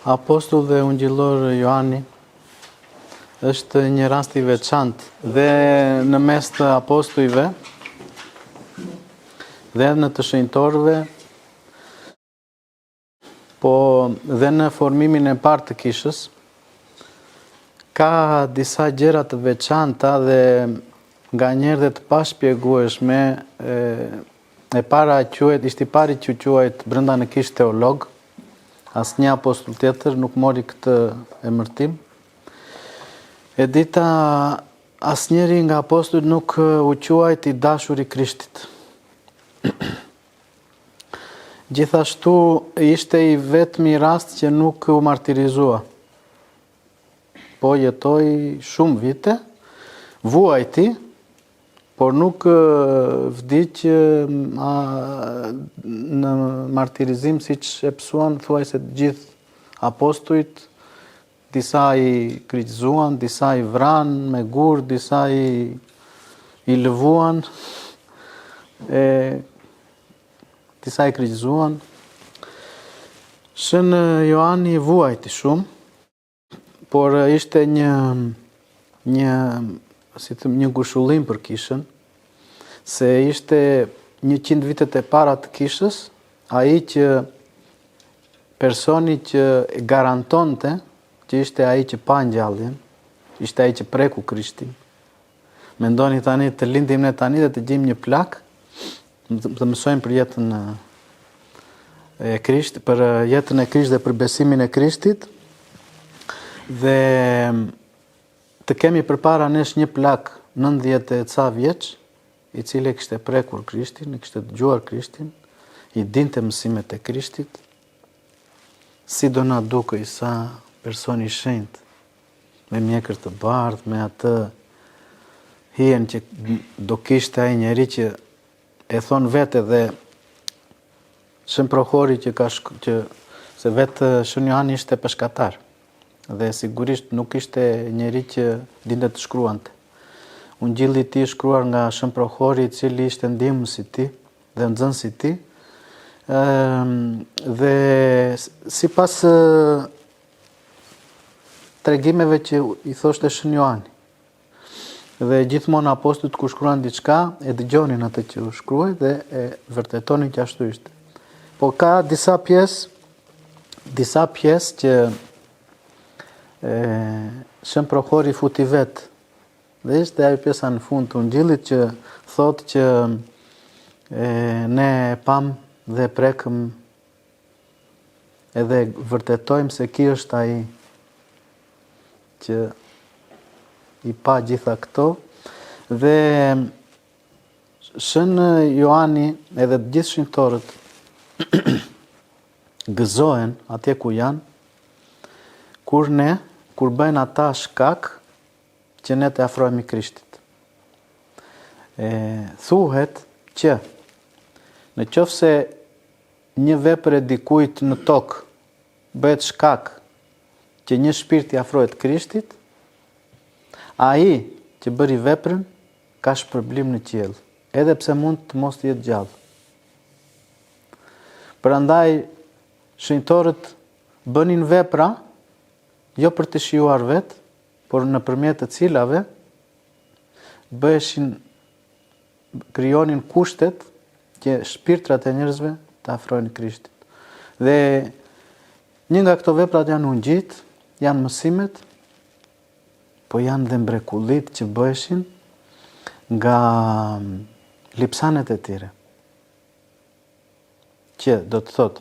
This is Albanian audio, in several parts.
Apostull dhe ungjillor Ioani është një rast i veçantë dhe në mes të apostujve dhe në të shenjtorëve, po dhe në formimin e parë të kishës, ka disa gjëra të veçanta dhe nganjëherë dhe të pashpjegueshme. E para ishte i pari që quajt brenda në kishë teolog. Asnjë apostull tjetër nuk mori këtë emërtim. E dita, asnjëri nga apostujt nuk u quajt i dashur i Krishtit. Gjithashtu ishte i vetmi rast që nuk u martirizua. Po jetoi shumë vite, vuajti, por nuk vdiq në martirizim siç e pësuan thuajse të gjithë apostujt. Disa i kryqëzuan, disa i vran me gur, disa i lëvuan, disa i kryqëzuan. Shën Ioani vuajti shumë, por ishte një ngushullim për kishën, se ishte 100 vitet e para të kishës, ai që personi që garantonte që ishte ai që pa ngjalljen, ishte ai që preku Krishtin. Mendoni tani të lindim ne tani dhe të gjejmë një plak, të mësojmë për jetën e Krishtit, për jetën e Krishtit dhe për besimin e Krishtit, dhe të kemi përpara nesh një plak 90 e ca vjeç, i cili e kishte prekur Krishtin, e kishte dëgjuar Krishtin, i dinte mësimet e Krishtit, si do na dukej sa person i shenjtë, me mjekër të bardhë, me atë hijen që do kishte ai njeri që e thon vete dhe Shën Prohori që se vetë Shën Ioani ishte peshkatar dhe sigurisht nuk ishte njeri që dinte të shkruante. Ungjilli i tij shkruar nga Shën Prohori, i cili ishte ndihmës i tij dhe nxënës i tij, dhe sipas tregimeve që i thoshte Shën Ioani. Dhe gjithmonë apostujt kur shkruan diçka, e dëgjonin atë që u shkruaj dhe e vërtetonin që ashtu ishte. Po ka disa pjesë që Shën Prohori futi vetë. Dhe ishte ajo pjesa në fund të ungjillit që thotë që ne pam dhe prekëm edhe vërtetojmë se ky është ai që i pa gjitha këto. Dhe Shën Ioani edhe të gjithë shenjtorët gëzohen atje ku janë, kur bëjnë ata shkak që ne të afrohemi Krishtit. Thuhet që në qoftë se një vepër e dikujt në tokë bëhet shkak që një shpirt i afrohet Krishtit, ai që bëri veprën ka shpërblim në qiell, edhe pse mund të mos jetë gjallë. Prandaj shenjtorët bënin vepra jo për të shijuar vetë, por nëpërmjet të cilave krijonin kushtet që shpirtrat e njerëzve të afrohen Krishtit. Dhe një nga këto veprat janë ungjit, janë mësimet, po janë dhe mrekullit që bëheshin nga lipsanet e tyre. Që do të thotë,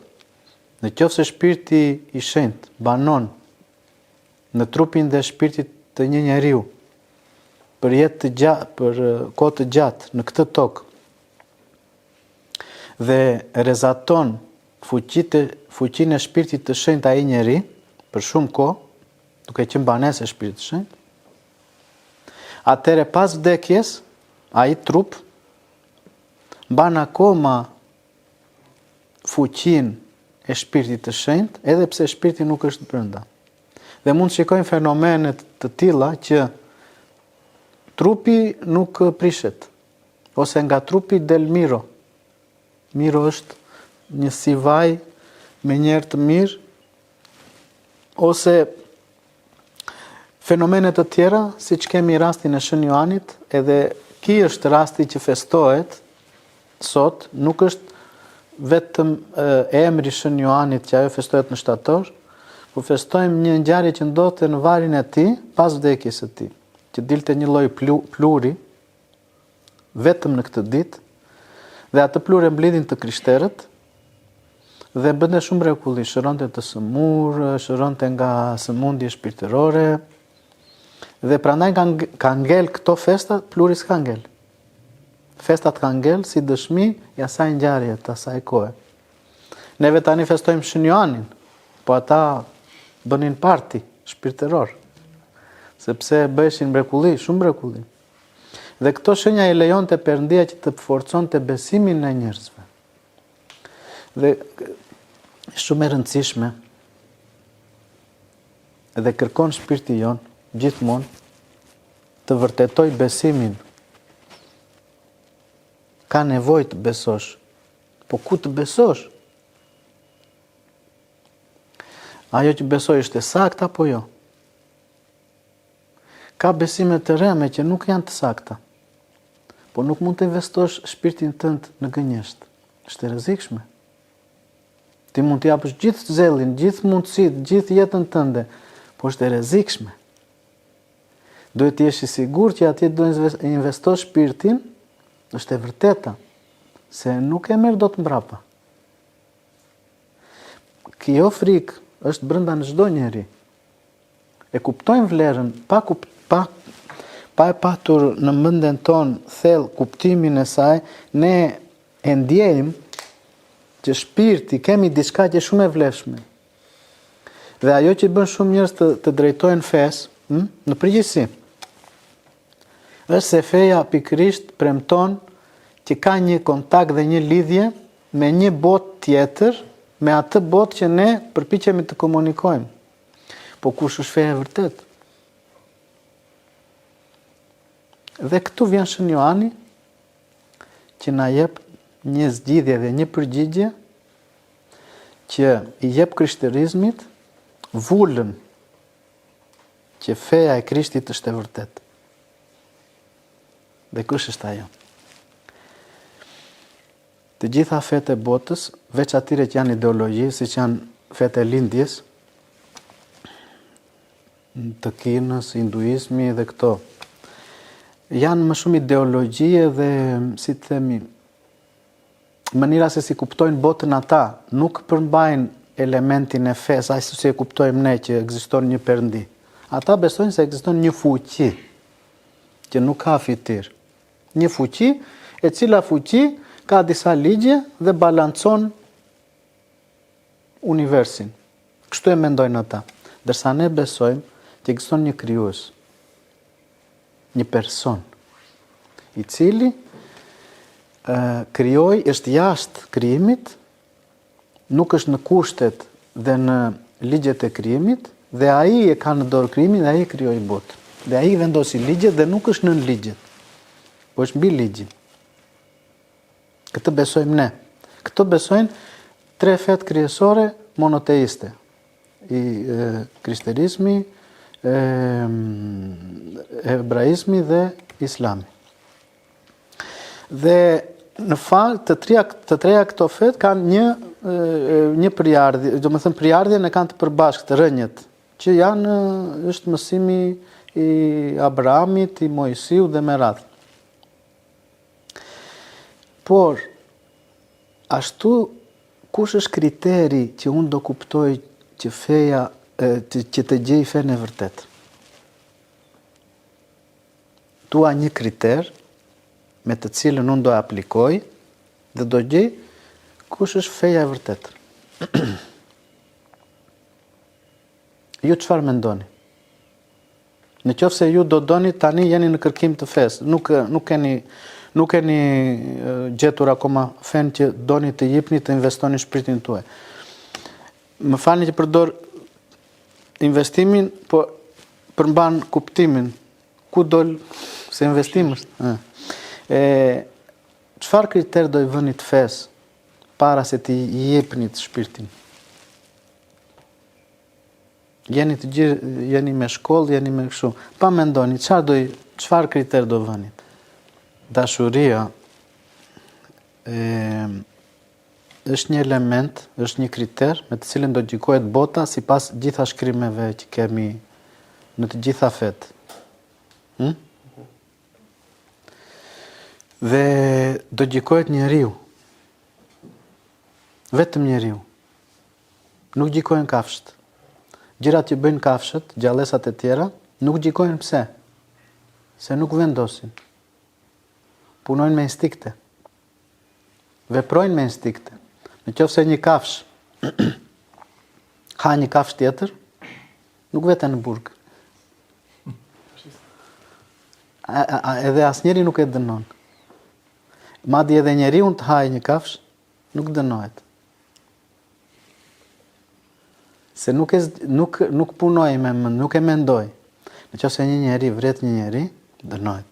në qoftë se shpirti i shenjtë banon në trupin dhe shpirtit të një njeriu për jetë të gjatë, për kohë të gjatë në këtë tokë, dhe rezaton fuqinë e shpirtit të shenjtë ai njeri për shumë kohë, duke qenë banesë e shpirtit të shenjtë, atëherë pas vdekjes, ai trup mban akoma fuqinë e shpirtit të shenjtë, edhe pse shpirti nuk është brenda. Dhe mund të shikojmë fenomene të tilla që trupi nuk prishet, ose nga trupi del miro. Miro është një si vaj me njerë të mirë, ose fenomenet të tjera, si që kemi rastin e Shën Joanit, edhe ky është rasti që festohet sot, nuk është vetëm emri Shën Joanit që ajo festohet në shtator, po festojmë një ngjarje që ndodhte në varrin e tij pas vdekjes së tij, që dilte një lloj pluri vetëm në këtë ditë, dhe atë plur e mblidhin të krishterët dhe bënte shumë mrekulli, shëronte të sëmur, shëronte nga sëmundje shpirtërore, dhe prandaj ka ngel këto festa, pluri s'ka ngel. Festat ka ngel si dëshmi i asaj ngjarje të asaj kohe. Neve tani festojmë Shën Joanin, po ata bënin parti shpirtëror, sepse bëheshin mrekulli, shumë mrekulli. Dhe këto shenja i lejonte Perëndia që të forconte besimin e njerëzve. Dhe shumë e rëndësishme, dhe kërkon shpirti jon gjithmonë të vërtetoj besimin. Ka nevojë të besosh, po ku të besosh? Ajo që besoj është e sakta apo jo? Ka besime të rëme që nuk janë të sakta, po nuk mund të investosh shpirtin tënd në gënjesht. Është e rrezikshme. Ti mund të japësh gjithë zellin, gjithë mundësitë, gjithë jetën tënde, po është e rrezikshme. Duhet të jesh i sigurt që atje do investosh shpirtin, është e vërteta, se nuk e merr dot mbrapa. Kjo frikë është brenda në çdo njeri. E kuptojmë vlerën, pa e patur në mendjen tonë thellë kuptimin e saj, ne e ndjejmë që shpirti kemi diçka që është shumë e vlefshme. Dhe ajo që bën shumë njerëz të drejtojnë fesë, në përgjithësi, është se feja pikërisht premton që ka një kontakt dhe një lidhje me një botë tjetër, me atë botë që ne përpiqemi të komunikojmë. Po kush është feja e vërtet? Dhe këtu vjen Shën Joani që na jep një zgjidhje dhe një përgjigje që i jep krishterizmit vullën që feja e Krishtit është e vërtet. Dhe kush është ajo? Të gjitha fetë e botës, veç atyre që janë ideologji, si që janë fetë e lindjes, të Kinës, hinduizmi dhe këto, janë më shumë ideologjie dhe, si të themi, mënyra se si kuptojnë botën ata, nuk përmbajnë elementin e fesë, ashtu si e kuptojmë ne që ekziston një perëndi. Ata besojnë se ekziston një fuqi që nuk ka fitir. Një fuqi, e cila fuqi ka disa ligje dhe balancon universin. Kështu e mendojnë ata. Dërsa ne besojmë që ekziston një krijues, një person, i cili krijoi, është jashtë krijimit, nuk është në kushtet dhe në ligjet e krijimit, dhe ai e ka në dorë krijimin dhe ai e krijoi botën. Dhe ai vendosi ligjet dhe nuk është nën ligjet, po është mbi ligjin. Këtë besojmë ne. Këtë besojnë 3 fetë kryesore monoteiste. Krishterizmi, hebraizmi dhe islami. Dhe në fakt të treja këto fetë kanë një përjardhje, do të thënë përjardhjen e kanë të përbashkët rrënjët, që është mësimi i Abrahamit, i Mojsiu dhe me radhë. Por, ashtu, kush është kriteri që unë do kuptoj që feja, që të gjej fenë e vërtet? Tua një kriter me të cilën unë do e aplikoj dhe do gjej kush është feja e vërtet. Ju çfarë mendoni? Në qoftë se ju do doni tani jeni në kërkim të fesë, nuk keni gjetur akoma fen që doni të jepni të investoni shpirtin tuaj. Më falni që përdor investimin, po përmban kuptimin. Ku dol se investim është? Çfarë kriter do i vëni të fesë para se t'i jepni të shpirtin? jeni të gjithë, jeni me shkollë, jeni me kështu. Pa mendoni, çfarë kriter do vëni? Dashuria është një element, është një kriter me të cilin do gjikohet bota sipas gjitha shkrimeve që kemi në të gjitha fetë. Dhe do gjikohet njeriu. Vetëm njeriu. Nuk gjikohen kafshët. Gjërat që bëjnë kafshët, gjallësat e tjera, nuk gjikohen pse? Se nuk vendosin. Punojnë me instikte. Veprojnë me instikte. Në qoftë se një kafsh ka një kafsh tjetër, nuk vete në burg. Edhe asnjëri nuk e dënon. Madje edhe njeriu të hajë një kafsh, nuk dënohet. Se nuk punoj nuk e mendoj. Në qoftë se një njeri vret një njeri, dënohet.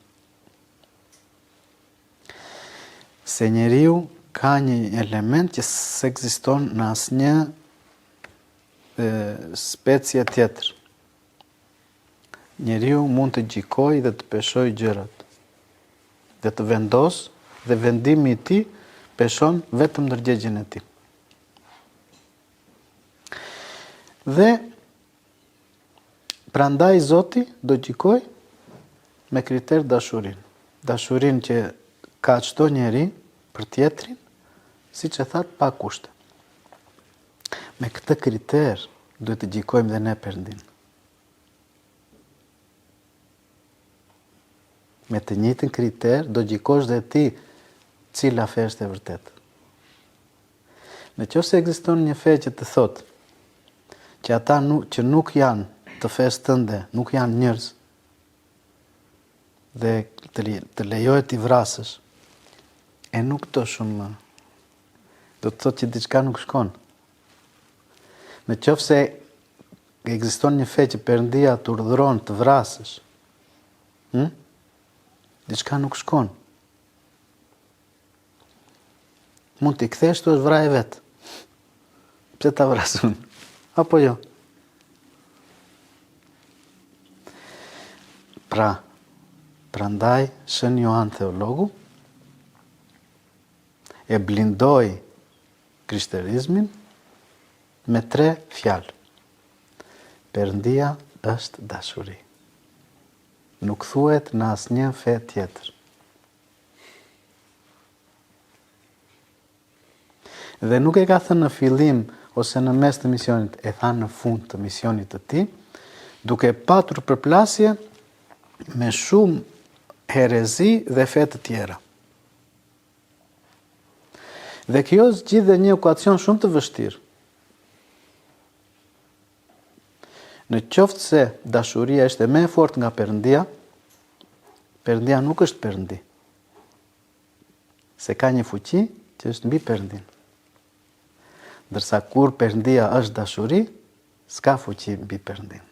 Se njeriu ka një element që s'ekziston në asnjë specie tjetër. Njeriu mund të gjikojë dhe të peshojë gjërat. Dhe të vendosë, dhe vendimi I tij peshon vetëm ndërgjegjen e tij. Dhe prandaj Zoti do gjikoj me kriter dashurinë. Dashurinë që ka çdo njeri për tjetrin, siç e thatë, pa kushte. Me këtë kriter duhet të gjikojmë dhe ne Perëndin. Me të njëjtin kriter do gjikosh dhe ti cila fe është e vërtetë. Në qoftë se ekziston një fe që të thotë që ata që nuk janë të fesë tënde, nuk janë njerëz, dhe të lejohet t'i vrasësh, e nuk do shumë, do të thotë që diçka nuk shkon. Në qoftë se ekziston një fe që Perëndia të urdhëron të vrasësh, diçka nuk shkon. Mund t'i kthesh, tu është vraje vetë. Pse ta vrasun? Apo jo? Prandaj, Shën Joan Theologu e blindoi krishterizmin me 3 fjalë. Perëndia është dashuri. Nuk thuhet në asnjë fe tjetër. Dhe nuk e ka thënë në fillim ose në mes të misionit, e tha në fund të misionit të tij, duke patur përplasje me shumë herezi dhe fe të tjera. Dhe kjo zgjidh dhe një ekuacion shumë të vështirë. Në qoftë se dashuria është më e fortë nga Perëndia, Perëndia nuk është Perëndi. Se ka një fuqi që është mbi Perëndin. Ndërsa kur Perëndia është dashuri, s'ka fuqi mbi Perëndin.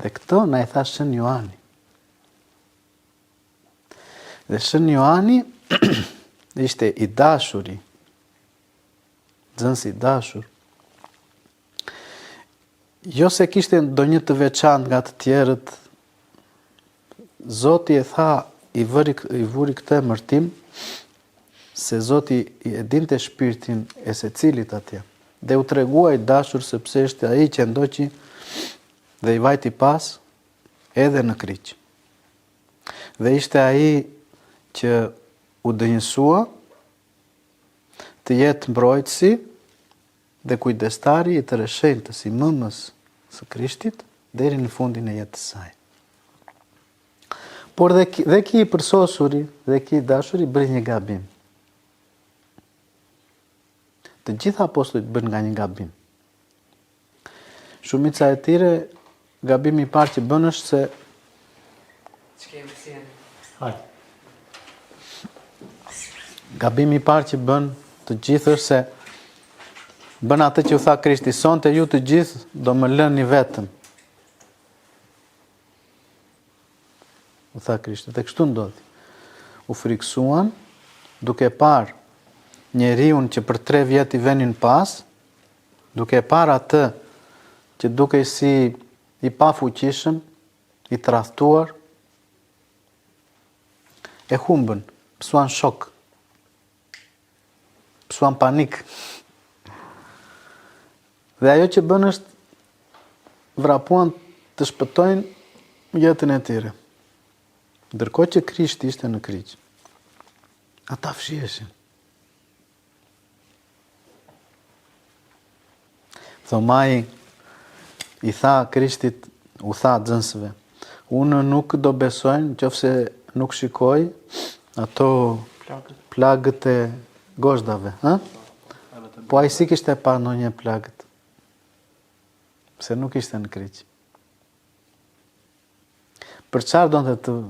Dhe këto na e tha Shën Joani. Dhe Shën Joani ishte I dashuri, nxënës I dashur. Jo se kishte ndonjë të veçantë nga të tjerët, Zoti e tha, I vuri këtë emërtim, se Zoti e dinte shpirtin e secilit atje. Dhe u tregua I dashur sepse ishte ai që ndoqi dhe I vajti pas edhe në kryq. Dhe ishte ai që u dënjësua të jetë mbrojtësi dhe kujdestari I të reshenjtës I mëmës së Krishtit deri në fundin e jetës saj. Por dhe ki I përsosuri dhe ki I dashuri bëri një gabim. Të gjitha apostujt bën nga një gabim. Shumica e tyre, gabimi I parë që bën është se gabimi I parë që bën të gjithë është se bën atë që u tha Krishti, sonte ju të gjithë do më lëni vetëm. U tha Krishti, dhe kështu ndodhi. U friksuan duke parë njeriun që për 3 vjet i venin pas, duke para atë që duke si i pafuqishëm, i tradhtuar, e humbën, pësuan shok, pësuan panik. Dhe ajo që bën është vrapuan të shpëtojnë jetën e tyre. Ndërkohë që Krishti ishte në kryq, ata fshiheshin. Thomai i tha Krishtit, u tha xënësve, unë nuk do besojnë nëse nuk shikoj ato plagët e goshdave, ha? Po ai si kishte parë ndonjë plagët, se nuk ishte në kryq. Për çfarë donte të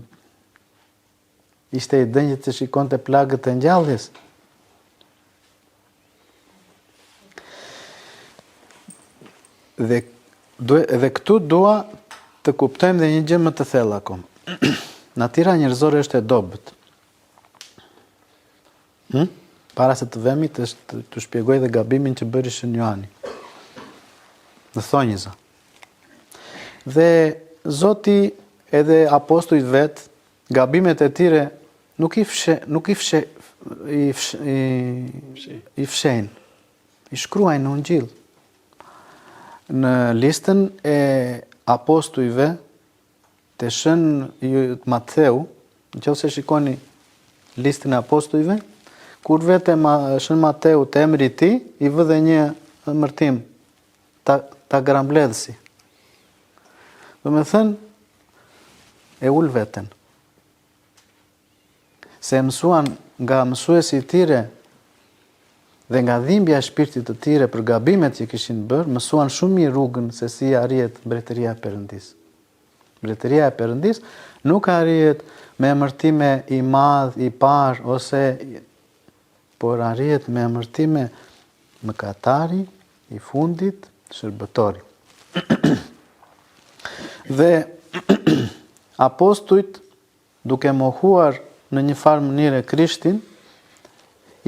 ishte i dënjët të shikonte plagët e ngjalljes? Dhe këtu dua të kuptojmë dhe një gjë më të thellë akoma. Natyra njerëzore është e dobët. Para se të vemi të shpjegoj dhe gabimin që bëri Shën Johani. Dhe thonjëza. Dhe Zoti edhe apostujt vet, gabimet e tyre nuk i fshejnë. I shkruajnë në Ungjil. Në listën e apostujve të Shën Mattheu, nëse shikoni listën e apostujve, kur vete Shën Mattheu të emri i tij, i vë dhe një emërtim, ta grambledhësi. Do me thënë, e ul veten. Se mësuan nga mësuesi i tyre dhe nga dhimbja e shpirtit të tyre për gabimet që kishin bërë, mësuan shumë mirë rrugën se si arrihet mbretëria e Perëndis. Mbretëria e Perëndis nuk arrihet me emërtime i madh, i parë, por arrihet me emërtime mëkatari, i fundit, shërbëtori. Dhe apostujt, duke mohuar në një farë mënyrë Krishtin,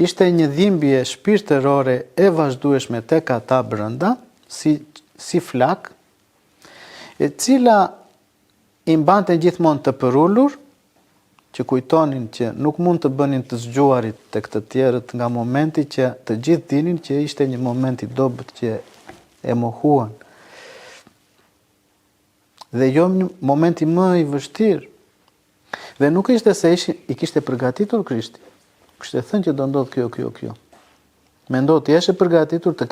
ishte një dhimbje shpirtërore e vazhdueshme tek ata brenda, si flak, e cila i mbante gjithmonë të përullur, që kujtonin që nuk mund të bënin të zgjuarit tek të tjerët nga momenti që të gjithë dinin që ishte një moment i dobët që e mohuan. Dhe jo një momenti më i vështirë. Dhe nuk ishte se i kishte përgatitur Krishti. Kishte thënë që do ndodh kjo. Mendo të jesh e përgatitur, të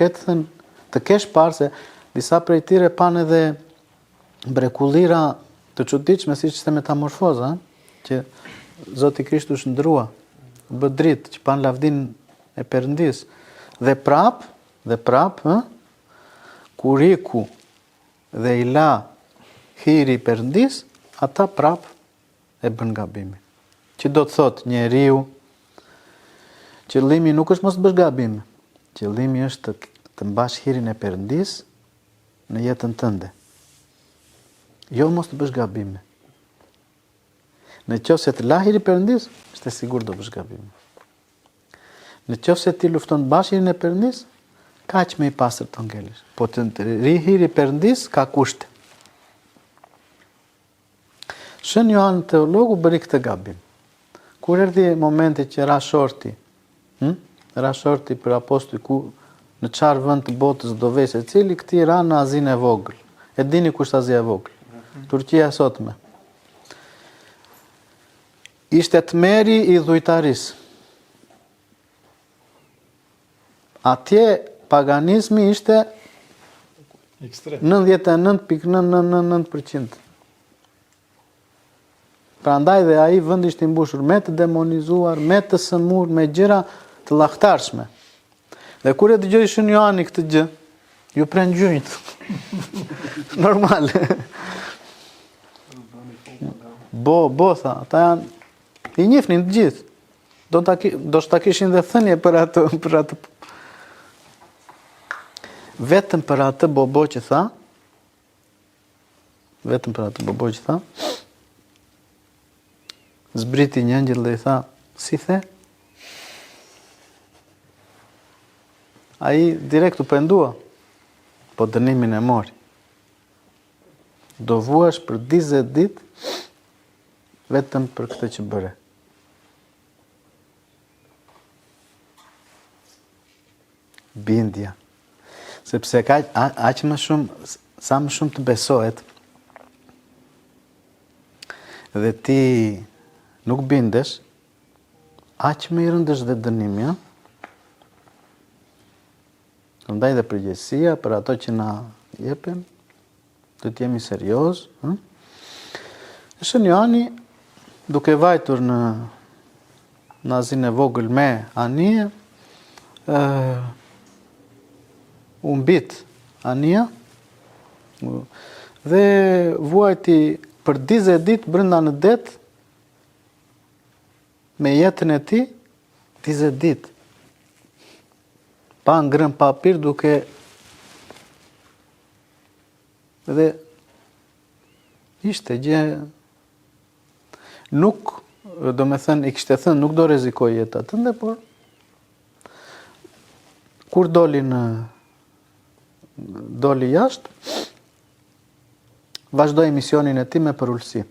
kesh parë se disa prej tyre pan edhe mrekullira të çuditshme, siç ishte metamorfoza, që Zoti Krishti u shndrua, bë dritë, që pan lavdin e Perëndis. Dhe prap, kur iku dhe i la hiri i Perëndis, ata prap e bën gabimin. Që do të thotë njeriu, qëllimi nuk është mos të bësh gabime. Qëllimi është të mbash hirin e Perëndis në jetën tënde. Jo mos të bësh gabime. Në qoftë se të la hiri i Perëndis, është sigurt do bësh gabime. Në qoftë se ti lufton të mbash hirin e Perëndis, kaq më i pastër të ngelesh. Po të ri hiri i Perëndis ka kushte. Shën Johan teologu bëri këtë gabim. Kur erdhi momenti që ra shorti për apostuj, ku në çfarë vend të botës do vej secili, këtij ra në Azinë e vogël. E dini ku është Azia e vogël? Turqia e sotme. Ishte tmeri i dhujtarisë. Atje paganizmi ishte 99.999%. Prandaj dhe ai vend ishte i mbushur me të demonizuar, me të sëmur, me gjëra të llahtarshme. Dhe kur e dëgjoi Shën Johani këtë gjë, ju pren gjunjët. Normal. Bo, tha, ata janë i njihnin të gjithë. Do shta kishin dhe thënie për atë. Vetëm për atë bobo që tha, zbriti një angjëll dhe i tha, si the? ai direkt u pendua, po dënimin e mori. Do vuash për 20 ditë vetëm për këtë që bëre. Bindja. Sepse aq më shumë, sa më shumë të besohet, dhe ti nuk bindesh, aq më i rëndësh dhe dënimi, ja? Ndaj dhe përgjegjësia për ato që na jepen, do të jemi serioz. Shën Johani, duke vajtur në nazin e vogël me anije, u mbit anija dhe vuajti për 20 ditë brenda në det me jetën e tij, 20 ditë. Pa ngrën papir duke dhe ishte gjë nuk, do me thënë, i kishte thënë nuk do rrezikoj jetën tënde, por kur doli jashtë, vazhdoi misionin e tij me përulësi.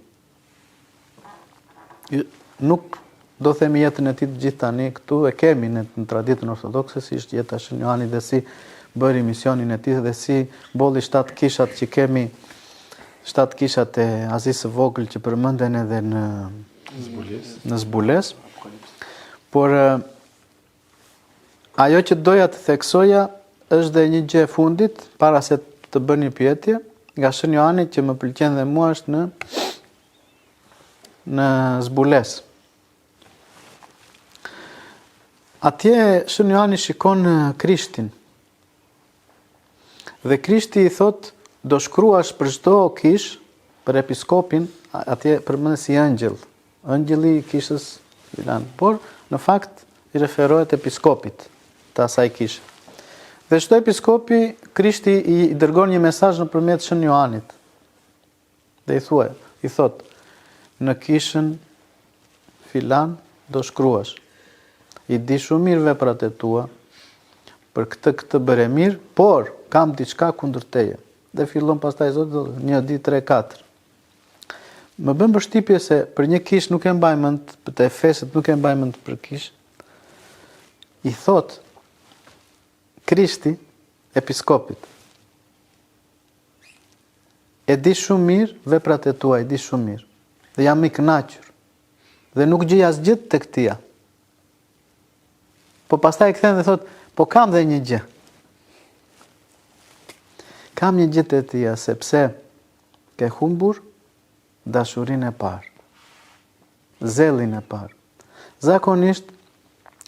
Nuk do themi jetën e tij të gjithë tani këtu e kemi në traditën ortodokse si është jeta e Shën Johanit dhe si bëri misionin e tij dhe si bolli 7 kishat që kemi, 7 kishat e Azisë së Vogël që përmenden edhe në Zbules. Por ajo që doja të theksoja është dhe një gjë e fundit para se të bën një pyetje nga Shën Johani që më pëlqen dhe mua është në Zbules. Atje Shën Johani shikon Krishtin. Dhe Krishti i thot, do shkruash për çdo kish, për episkopin, atje përmendet si ëngjëll. Ëngjëlli i kishës Milan, por në fakt i referohet episkopit të asaj kishe. Dhe çdo episkopi, Krishti i dërgon një mesazh nëpërmjet Shën Johanit. Dhe i thot, në kishën filan do shkruash. I di shumë mirë veprat e tua, për këtë bëre mirë, por kam diçka kundër teje. Dhe fillon pastaj Zoti 1, 2, 3, 4. Më bën përshtypje se për një kish nuk e mbaj mend, për të Efesit nuk e mbaj mend për kish. I thot Krishti episkopit. E di shumë mirë veprat e tua, e di shumë mirë. Dhe jam i kënaqur. Dhe nuk gjej asgjë tek tia. Po pastaj kthen dhe thot, po kam dhe një gjë. Kam një gjë të tia, sepse ke humbur dashurinë e parë. Zellin e parë. Zakonisht,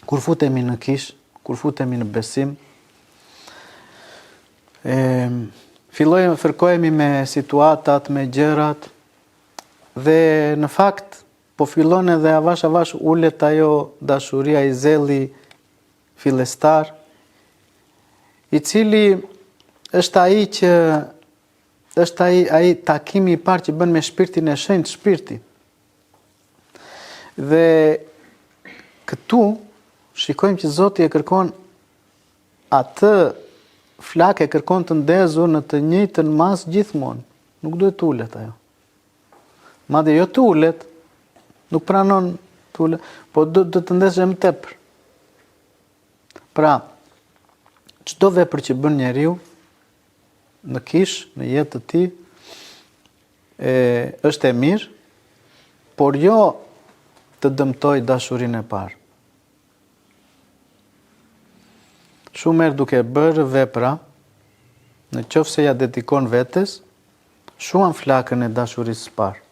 kur futemi në kish, kur futemi në besim, fërkohemi me situatat, me gjërat, dhe në fakt, po fillon edhe avash ulet ajo dashuria, i zelli fillestar, i cili është ai që është ai takimi i parë që bën me shpirtin e shenjtë, shpirti. Dhe këtu shikojmë që Zoti e kërkon atë flak, e kërkon të ndezur në të njëjtën mas gjithmonë. Nuk duhet të ulet ajo. Madje jo të ulet, nuk pranon të ulet, po do të ndezë më tepër. Pra, çdo vepër që bën njeriu në kish, në jetë të tij, është e mirë, por jo të dëmtoj dashurinë e parë. Shumë herë duke bërë vepra, në qoftë se ja dedikon vetes, shuan flakën e dashurisë së parë.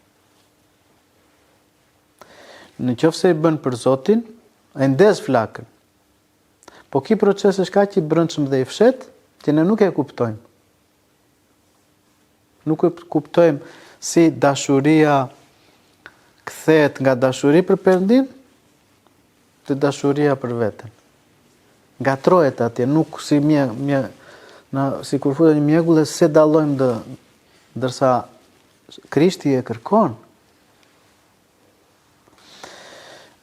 Në qoftë se i bën për Zotin, e ndez flakën. Po ky proces është kaq i brendshëm dhe i fshet që ne nuk e kuptojmë. Nuk e kuptojmë si dashuria kthehet nga dashuri për Perëndin te dashuria për veten. Gatrohet atje, nuk si si kur futet një mjegull se dallojmë ndërsa Krishti e kërkon.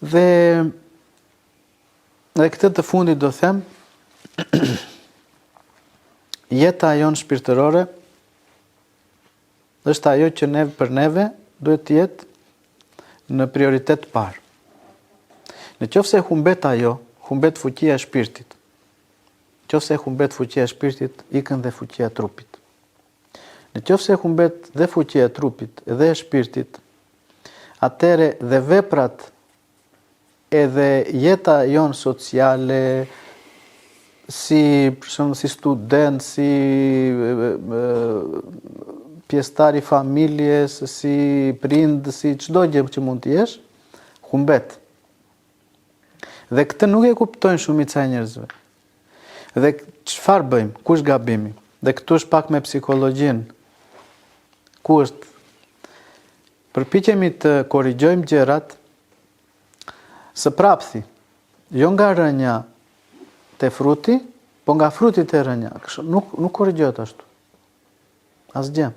Dhe këtë të fundit do them jeta jonë shpirtërore është ajo që për neve duhet të jetë në prioritet parë. Në qoftë se humbet ajo, humbet fuqia e shpirtit. Në qoftë se humbet fuqia e shpirtit, ikën dhe fuqia e trupit. Në qoftë se humbet dhe fuqia e trupit dhe e shpirtit, atëre dhe veprat edhe jeta jonë sociale, si student, si pjesëtar i familjes, si prind, si çdo gjë që mund të jesh, humbet. Dhe këtë nuk e kuptojnë shumica e njerëzve. Dhe çfarë bëjmë? Ku është gabimi? Dhe këtu është pak me psikologjinë. Ku është? Përpiqemi të korrigjojmë gjërat së prapthi, jo nga rënja te fruti, po nga fruti te rënja. Nuk korrigjohet ashtu. Asgjë.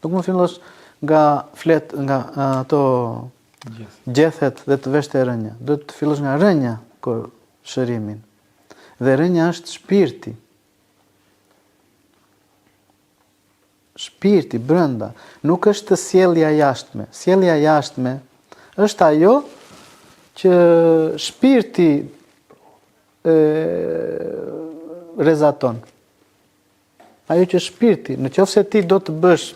Nuk më fillosh nga ato gjethet dhe të vesh te rënja. Do të fillosh nga rënja shërimin. Dhe rënja është shpirti. Shpirti brenda, nuk është sjellja jashtme. Sjellja jashtme është ajo që shpirti rezaton. Ajo që shpirti, në qoftë se ti do të bësh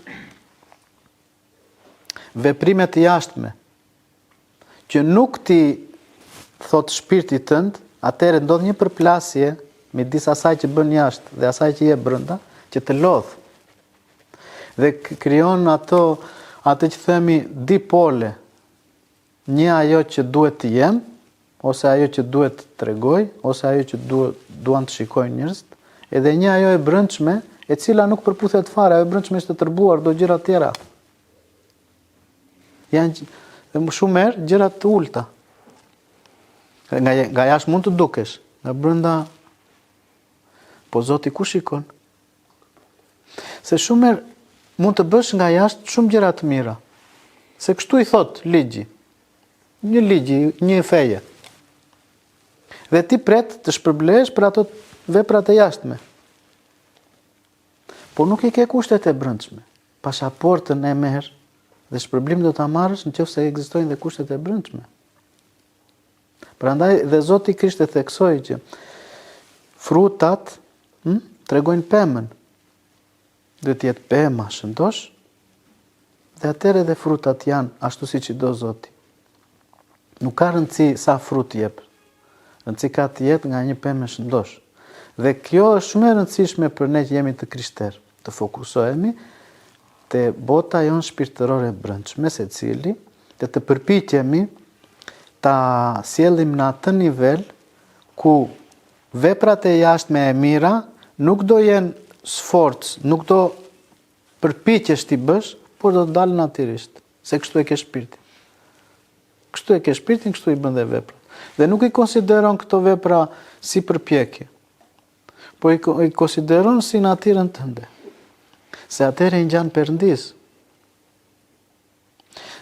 veprime të jashtme, që nuk ti thot shpirti tënd, atëherë ndodh një përplasje midis asaj që bën jashtë dhe asaj që je brenda, që të lodh. Dhe krijon atë që themi dipole, një ajo që duhet të jem, ose ajo që duhet të tregoj, ose ajo që duan të shikojnë njerëzit, edhe një ajo e brendshme, e cila nuk përputhet fare, ajo e brendshme është të tërbuar do gjëra të tjera. Janë shumë herë gjëra të ulta. Nga jashtë mund të dukesh, nga brenda po Zoti ku shikon? Se shumë herë mund të bësh nga jashtë shumë gjëra të mira. Se kështu i thot ligji. Një ligji, një feje. Dhe ti pret të shpërblesh për ato veprat e jashtme. Po nuk i ke kushtet e brendshme. Pasaportën e merr dhe shpërblim do ta marrësh nëse ekzistojnë dhe kushtet e brendshme. Prandaj dhe Zoti Krisht e theksoi që frutat tregojnë pemën. Dhe të jetë pema shëndosh, dhe atëherë edhe frutat janë ashtu siç i do Zoti. Nuk ka rëndësi sa frut jep. Rëndësi ka të jetë nga një pemë shëndosh. Dhe kjo është shumë e rëndësishme për ne që jemi të krishterë, të fokusohemi te bota jonë shpirtërore brendshme secili, dhe të përpiqemi ta sjellim në atë nivel ku veprat e jashtme e mira nuk do jenë sforcë, nuk do përpiqesh ti bësh, por do të dalë natyrisht, se kështu e ke shpirtin. Kështu e ke shpirtin, kështu i bën dhe veprat. Dhe nuk i konsideron këto vepra si përpjekje, po i konsideron si natyrën tënde. Se atëherë i ngjan Perëndis.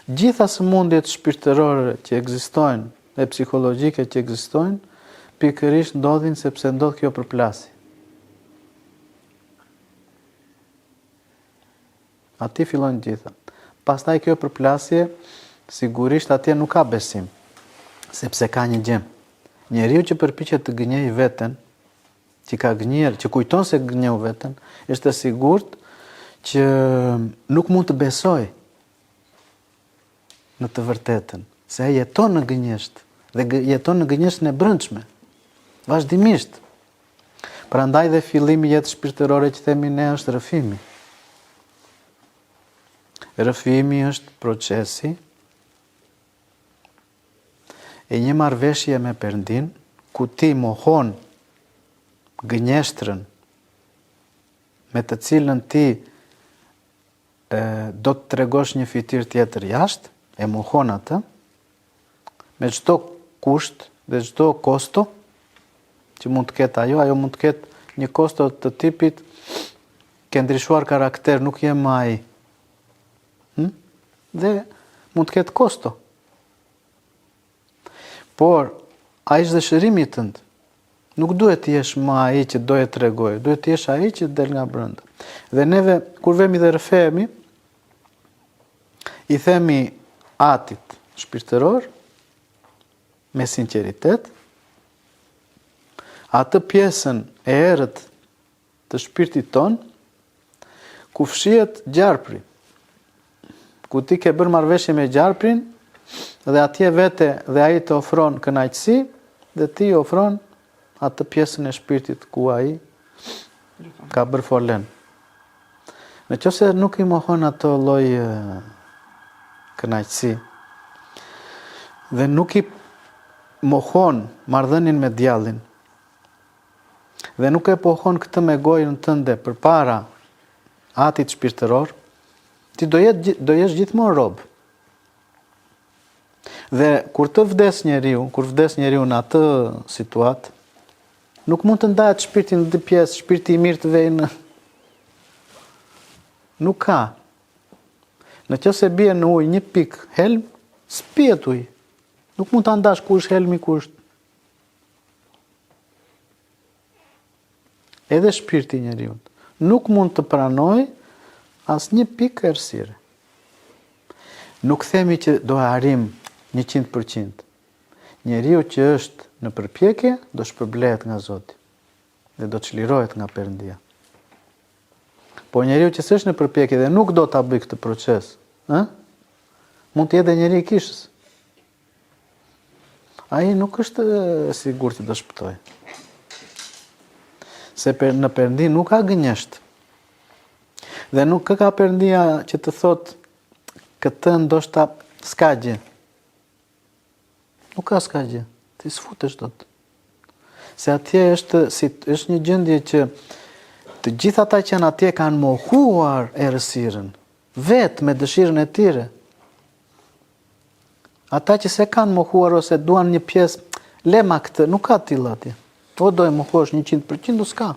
Gjitha sëmundjet shpirtërore që ekzistojnë dhe psikologjike që ekzistojnë, pikërisht ndodhin sepse ndodh kjo përplasje. Ati fillojnë gjitha. Pastaj kjo përplasje, sigurisht atje nuk ka besim, sepse ka një gjë. Njeriu që përpiqet të gënjej veten, që ka gënjer, që kujton se gënjeu veten, është e sigurt që nuk mund të besoj në të vërtetën, se ai jeton në gënjesht dhe jeton në gënjeshtën e brendshme. Vazhdimisht. Prandaj dhe fillimi i jetës shpirtërore që themi ne është rrëfimi. Rrëfimi është procesi e një marrëveshje me Perëndin, ku ti mohon gënjeshtrën me të cilën ti do të tregosh një fytyrë tjetër jashtë, e mohon atë, me çdo kusht dhe çdo kosto që mund të ketë ajo mund të ketë një kosto të tipit ke ndryshuar karakter, nuk je më ai. Dhe mund të ketë kosto. Por, a ishtë dëshërimi tënd, Nuk duhet të jesh më ai që doje të tregoj, duhet të jesh ai që del nga brenda. Dhe neve, kur vemi dhe rrëfehemi, i themi atit shpirtëror, me sinqeritet, atë pjesën e errët të shpirtit ton, ku fshihet gjarpri, ku ti ke bërë marrëveshje me gjarprin, dhe atje vete dhe ai të ofron kënaqësi, dhe ti ofron atë pjesën e shpirtit ku ai ka bërë folen. Në qoftë se nuk i mohon ato lloj kënaqësi dhe nuk i mohon marrëdhënien me djallin dhe nuk e pohon këtë me gojën tënde përpara atit shpirtëror, ti do jesh gjithmonë rob. Dhe kur vdes njeriu në atë situatë, nuk mund të ndahet shpirti në dy pjesë, shpirti i mirë të vejë në... Nuk ka. Në qoftë se bie në ujë një pik helm, spihet ujë. Nuk mund ta ndash ku është helmi, ku është. Edhe shpirti i njeriu nuk mund të pranojë asnjë pikë errësire. Nuk themi që do arrim 100%. Njeriu që është në përpjekje do shpërblehet nga Zoti dhe do çlirohet nga Perëndia. Po njeriu që s'është në përpjekje dhe nuk do ta bëjë këtë proces, mund të jetë njeri i kishës. Ai nuk është sigurt që do shpëtojë. Se në Perëndi nuk ka gënjesht. Dhe nuk ka Perëndia që të thotë këtë ndoshta s'ka gjë. Nuk ka s'ka gjë. Ti s'futesh dot. Se atje është një gjendje që të gjithë ata që janë atje kanë mohuar errësirën, vetë me dëshirën e tyre. Ata që se kanë mohuar ose duan një pjesë, lema këtë, nuk ka tillë atje. O do e mohosh 100%, s'ka.